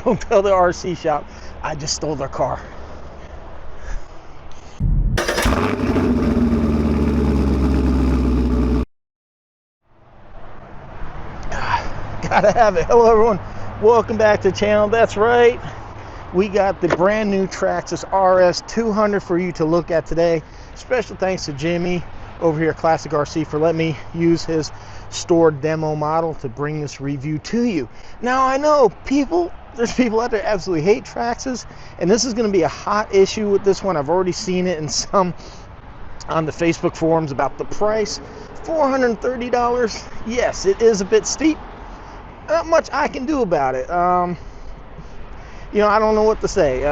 Don't tell the RC shop I just stole their car. Gotta have it. Hello everyone, welcome back to the channel. That's right, we got the brand new Traxxas RS200 for you to look at today. Special thanks to Jimmy over here at Classic RC for letting me use his stored demo model to bring this review to you. Now I know there's people out there absolutely hate Traxxas, and this is going to be a hot issue with this one. I've already seen it in some on the Facebook forums about the price. $430. Yes, it is a bit steep. Not much I can do about it. You know, I don't know what to say.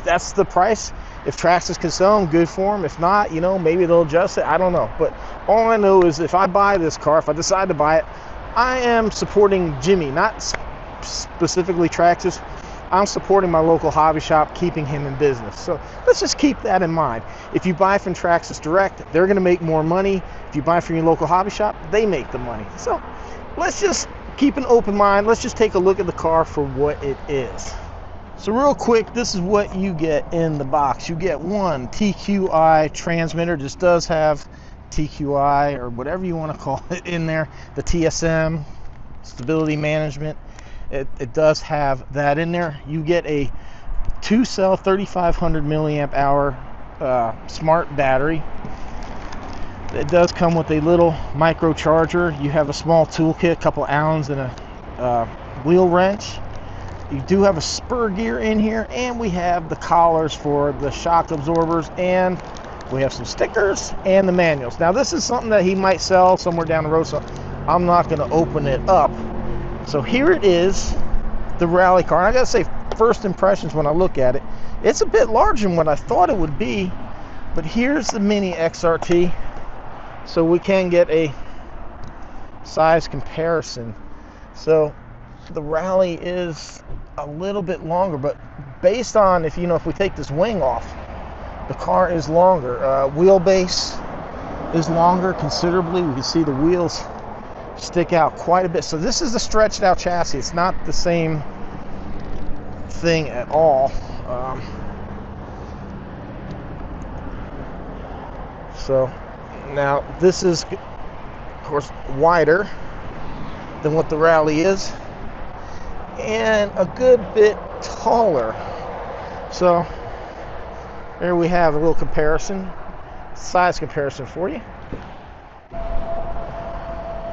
That's the price. If Traxxas can sell them, good for them. If not, you know, maybe they'll adjust it. I don't know. But all I know is if I buy this car, if I decide to buy it, I am supporting Jimmy, not specifically Traxxas. I'm supporting my local hobby shop, keeping him in business. So let's just keep that in mind. If you buy from Traxxas direct, they're going to make more money. If you buy from your local hobby shop, they make the money. So let's just keep an open mind. Let's just take a look at the car for what it is. So real quick, this is what you get in the box. You get one TQI transmitter. This does have TQI or whatever you want to call it in there. The TSM, stability management. It does have that in there. You get a 2-cell 3500 milliamp hour smart battery. It does come with a little micro charger. You have a small toolkit, a couple Allens, and a wheel wrench. You do have a spur gear in here, and we have the collars for the shock absorbers, and we have some stickers and the manuals. Now this is something that he might sell somewhere down the road, so I'm not going to open it up. So here it is, the rally car. And I gotta say, first impressions when I look at it, it's a bit larger than what I thought it would be, but here's the mini XRT, so we can get a size comparison. So the Rally is a little bit longer, but based on, if we take this wing off, the car is longer. Wheelbase is longer considerably. We can see the wheels stick out quite a bit. So this is a stretched out chassis. It's not the same thing at all. So now this is, of course, wider than what the Rally is, and a good bit taller. So there we have a little comparison, size comparison for you.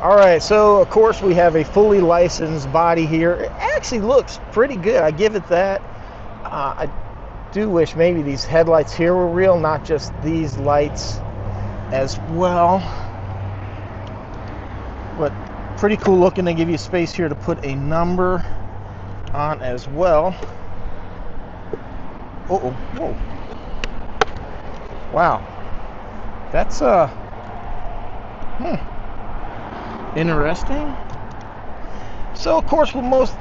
All right, so of course we have a fully licensed body here. It actually looks pretty good, I give it that. I do wish maybe these headlights here were real, not just these lights as well. But pretty cool looking. They give you space here to put a number on as well. Uh-oh, whoa. Wow. That's interesting. So of course with most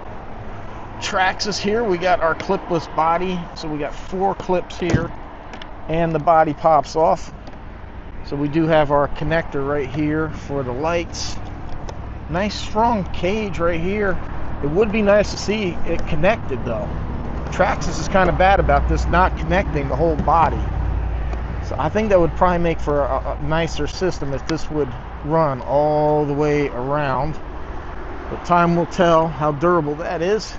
Traxxas here, we got our clipless body. So we got 4 clips here, and the body pops off. So we do have our connector right here for the lights. Nice strong cage right here. It would be nice to see it connected though. Traxxas is kind of bad about this not connecting the whole body. So I think that would probably make for a nicer system if this would run all the way around. But time will tell how durable that is.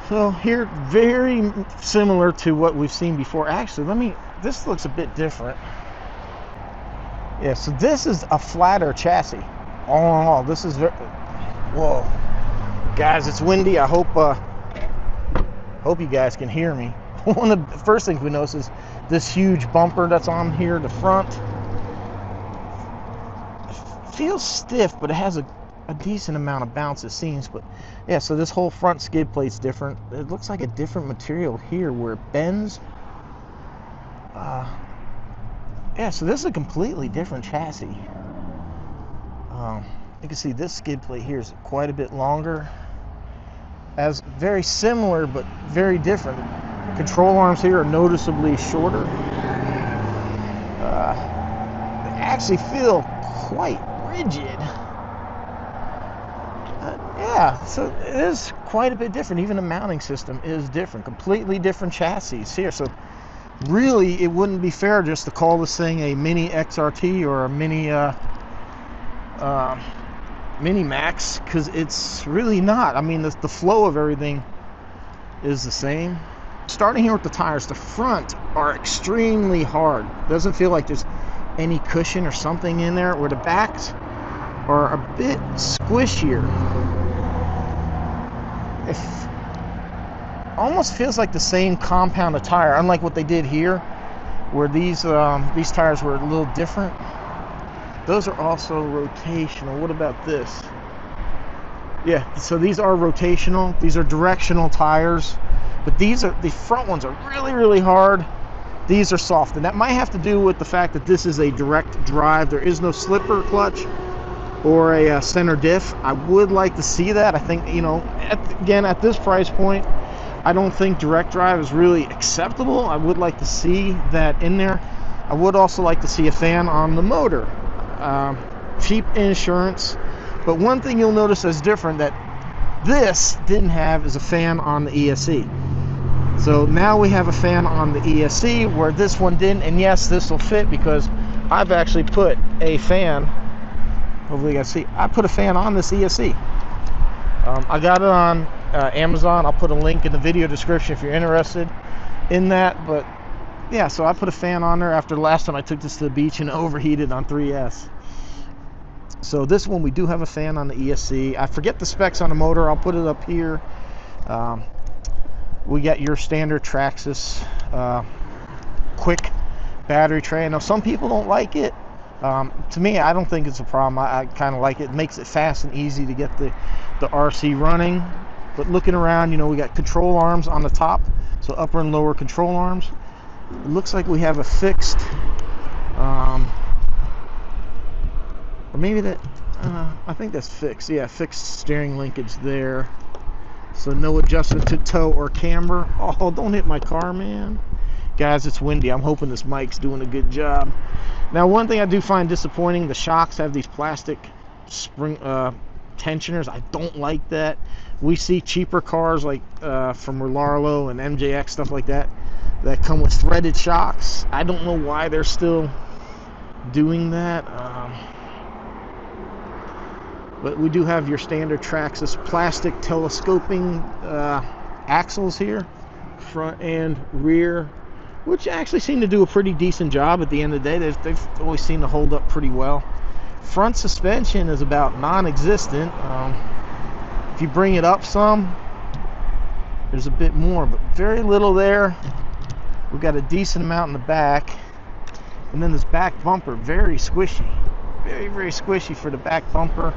So here, very similar to what we've seen before. Actually, this looks a bit different. Yeah, so this is a flatter chassis. All in all, this is very, whoa. Guys, it's windy. I hope you guys can hear me. One of the first things we notice is this huge bumper that's on here, the front. It feels stiff, but it has a decent amount of bounce, it seems. But yeah, so this whole front skid plate's different. It looks like a different material here where it bends. Yeah, so this is a completely different chassis. You can see this skid plate here is quite a bit longer. As very similar, but very different. Control arms here are noticeably shorter. They actually feel quite rigid. Yeah, Yeah, so it is quite a bit different. Even the mounting system is different, completely different chassis here. So really, it wouldn't be fair just to call this thing a mini XRT or a mini Mini Max, because it's really not. I mean, the flow of everything is the same. Starting here with the tires, the front are extremely hard. Doesn't feel like there's any cushion or something in there, where the backs are a bit squishier. It almost feels like the same compound of tire, unlike what they did here, where these tires were a little different. Those are also rotational. What about this? Yeah, so these are rotational. These are directional tires, but the front ones are really, really hard. These are soft, and that might have to do with the fact that this is a direct drive. There is no slipper clutch or a center diff. I would like to see that. I think, you know, again, at this price point, I don't think direct drive is really acceptable. I would like to see that in there. I would also like to see a fan on the motor. Cheap insurance, but one thing you'll notice that's different that this didn't have is a fan on the ESC. So now we have a fan on the ESC where this one didn't, and yes, this will fit because I've actually put a fan, hopefully you guys see, I put a fan on this ESC. I got it on Amazon. I'll put a link in the video description if you're interested in that. But yeah, so I put a fan on there after the last time I took this to the beach and overheated on 3S. So this one, we do have a fan on the ESC. I forget the specs on the motor. I'll put it up here. We got your standard Traxxas quick battery tray. Now, some people don't like it. To me, I don't think it's a problem. I kind of like it. It makes it fast and easy to get the RC running. But looking around, you know, we got control arms on the top, so upper and lower control arms. It looks like we have a fixed, or maybe that, I think that's fixed. Yeah, fixed steering linkage there. So no adjustment to toe or camber. Oh, don't hit my car, man. Guys, it's windy. I'm hoping this mic's doing a good job. Now, one thing I do find disappointing, the shocks have these plastic spring tensioners. I don't like that. We see cheaper cars like from Larlo and MJX, stuff like that, that come with threaded shocks. I don't know why they're still doing that. But we do have your standard Traxxas plastic telescoping axles here, front and rear, which actually seem to do a pretty decent job at the end of the day. They've always seemed to hold up pretty well. Front suspension is about non-existent. If you bring it up some, there's a bit more, but very little there. We've got a decent amount in the back. And then this back bumper, very squishy. Very, very squishy for the back bumper.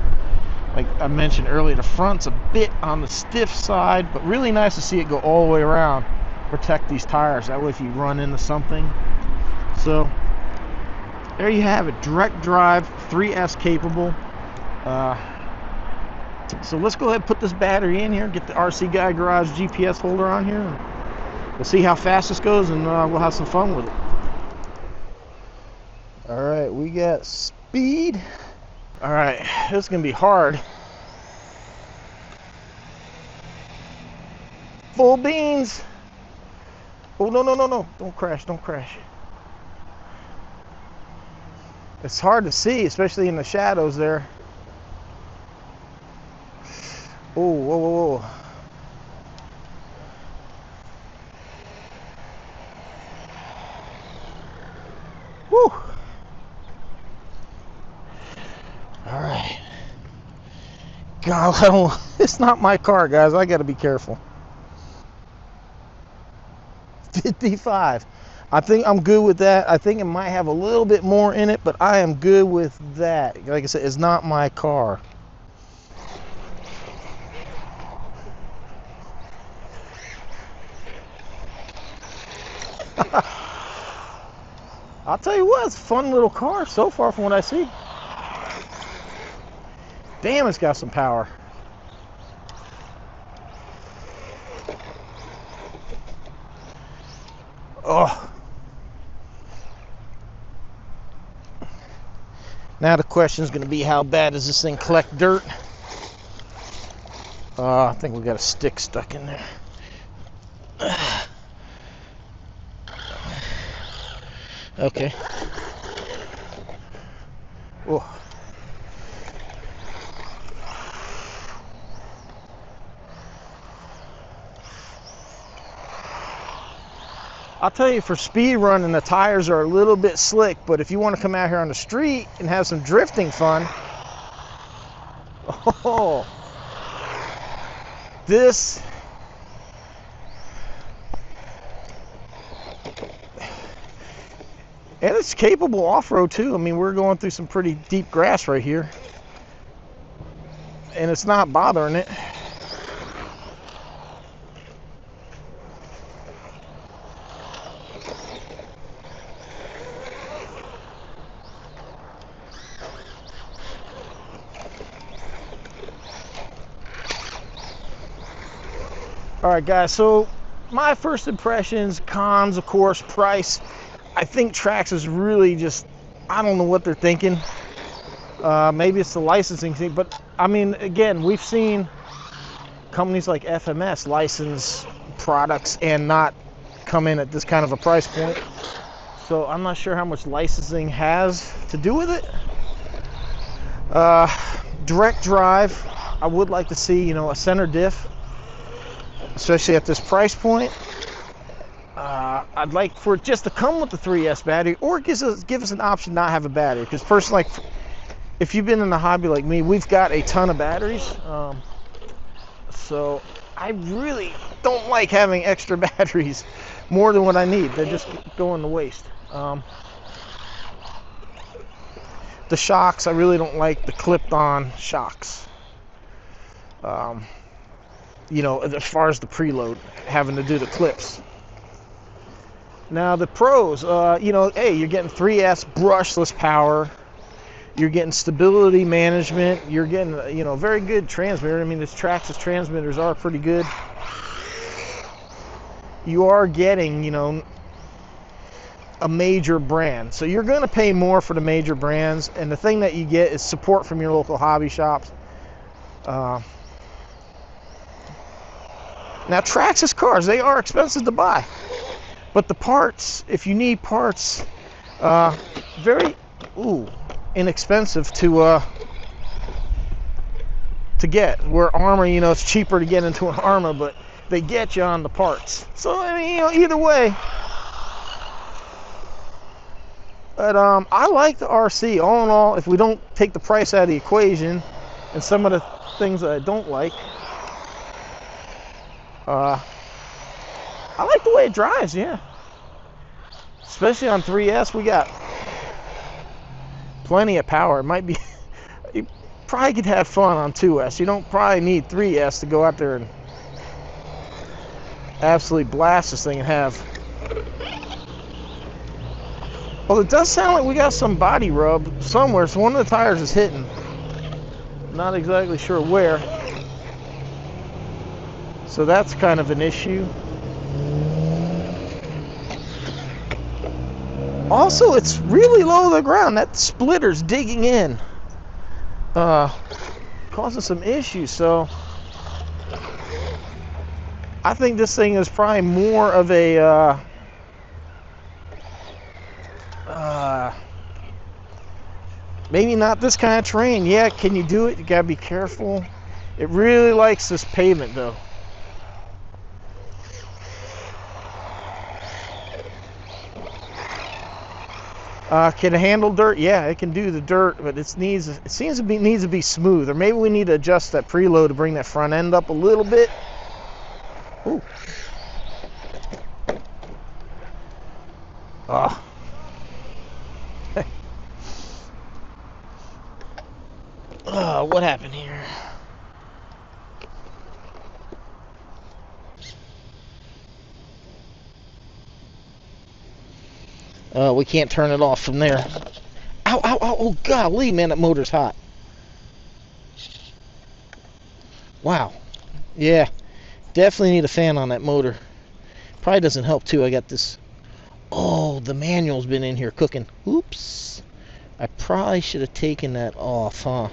Like I mentioned earlier, the front's a bit on the stiff side, but really nice to see it go all the way around. Protect these tires. That way if you run into something. So there you have it. Direct drive, 3S capable. So let's go ahead and put this battery in here, get the RC Guy Garage GPS holder on here. We'll see how fast this goes, and we'll have some fun with it. All right, we got speed. All right, this is gonna be hard. Full beans. Oh, no, no, no, no. Don't crash, don't crash. It's hard to see, especially in the shadows there. Oh, whoa, whoa, whoa. Woo. All right. God, it's not my car, guys. I got to be careful. 55. I think I'm good with that. I think it might have a little bit more in it, but I am good with that. Like I said, it's not my car. I'll tell you what, it's a fun little car so far from what I see. Damn, it's got some power. Oh. Now the question is going to be, how bad does this thing collect dirt? I think we got a stick stuck in there. Okay. Oh. I'll tell you, for speed running, the tires are a little bit slick, but if you want to come out here on the street and have some drifting fun, oh, this, and it's capable off-road too. I mean, we're going through some pretty deep grass right here, and it's not bothering it. All right, guys, so my first impressions, cons, of course, price. I think Traxxas is really just, I don't know what they're thinking. Maybe it's the licensing thing, but I mean, again, we've seen companies like FMS license products and not come in at this kind of a price point. So I'm not sure how much licensing has to do with it. Direct drive, I would like to see, you know, a center diff, especially at this price point. I'd like for it just to come with the 3S battery, or give us an option not have a battery. Because personally, like, if you've been in the hobby like me, we've got a ton of batteries. So I really don't like having extra batteries more than what I need. They're just going to waste. The shocks, I really don't like the clipped-on shocks. You know, as far as the preload, having to do the clips. Now the pros, you know, hey, you're getting 3S brushless power, you're getting stability management, you're getting, you know, very good transmitter. I mean, this Traxxas transmitters are pretty good. You are getting, you know, a major brand, so you're going to pay more for the major brands, and the thing that you get is support from your local hobby shops. Now, Traxxas cars, they are expensive to buy, but the parts, if you need parts, very inexpensive to get. Where Armor, you know, it's cheaper to get into an Armor, but they get you on the parts. So I mean, you know, either way. But I like the RC. All in all, if we don't take the price out of the equation, and some of the things that I don't like, I like the way it drives, yeah. Especially on 3S, we got plenty of power. It might be, you probably could have fun on 2S. You don't probably need 3S to go out there and absolutely blast this thing and have. Well, it does sound like we got some body rub somewhere, so one of the tires is hitting. Not exactly sure where. So that's kind of an issue. Also, it's really low to the ground. That splitter's digging in, causing some issues. So I think this thing is probably more of a maybe not this kind of terrain. Yeah, can you do it? You gotta be careful. It really likes this pavement though. Can it handle dirt? Yeah, it can do the dirt, but it seems to be smooth. Or maybe we need to adjust that preload to bring that front end up a little bit. Ooh. What happened here? We can't turn it off from there. Ow, ow, ow, oh golly, man, that motor's hot. Wow. Yeah, definitely need a fan on that motor. Probably doesn't help too. I got this. Oh, the manual's been in here cooking. Oops. I probably should have taken that off, huh?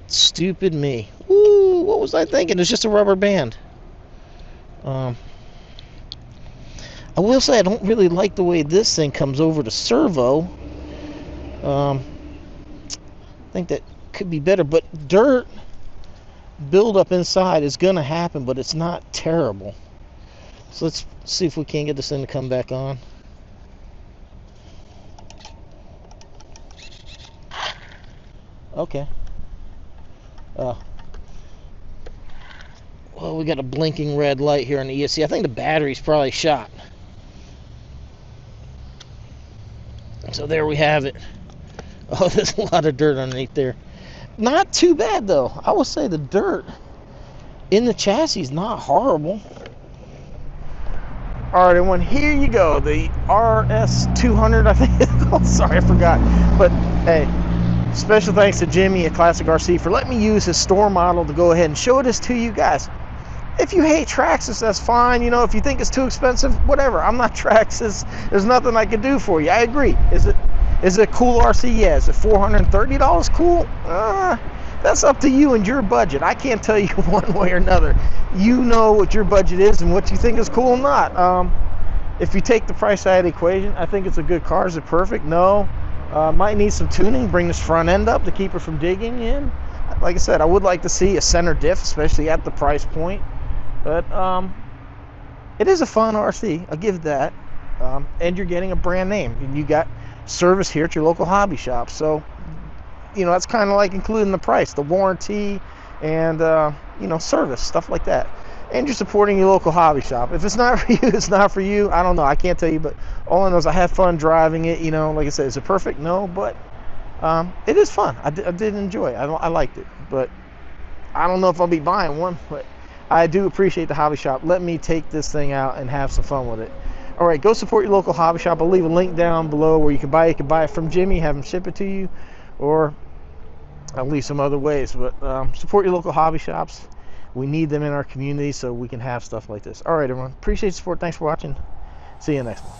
Stupid me. Woo! What was I thinking? It's just a rubber band. I will say I don't really like the way this thing comes over the servo. I think that could be better, but dirt buildup inside is going to happen, but it's not terrible. So let's see if we can't get this thing to come back on. Okay. Well, we got a blinking red light here on the ESC. I think the battery's probably shot. So there we have it. Oh, there's a lot of dirt underneath there. Not too bad though. I will say the dirt in the chassis is not horrible. All right, everyone, here you go. The RS200, I think it's called. Sorry, I forgot. But hey, special thanks to Jimmy at Classic RC for letting me use his store model to go ahead and show this to you guys. If you hate Traxxas, that's fine. You know, if you think it's too expensive, whatever. I'm not Traxxas. There's nothing I can do for you. I agree. Is it a cool RC? Yeah. Is it $430 cool? That's up to you and your budget. I can't tell you one way or another. You know what your budget is and what you think is cool or not. If you take the price out of the equation, I think it's a good car. Is it perfect? No. Might need some tuning. Bring this front end up to keep it from digging in. Like I said, I would like to see a center diff, especially at the price point. But it is a fun RC. I'll give it that. And you're getting a brand name. And you got service here at your local hobby shop. So, you know, that's kind of like including the price, the warranty, and, you know, service, stuff like that. And you're supporting your local hobby shop. If it's not for you, it's not for you. I don't know. I can't tell you. But all I know is I have fun driving it. You know, like I said, is it perfect? No. But it is fun. I did enjoy it. I liked it. But I don't know if I'll be buying one. But I do appreciate the hobby shop. Let me take this thing out and have some fun with it. All right, go support your local hobby shop. I'll leave a link down below where you can buy it. You can buy it from Jimmy, have him ship it to you, or I'll leave some other ways. But support your local hobby shops. We need them in our community so we can have stuff like this. All right, everyone. Appreciate the support. Thanks for watching. See you next one.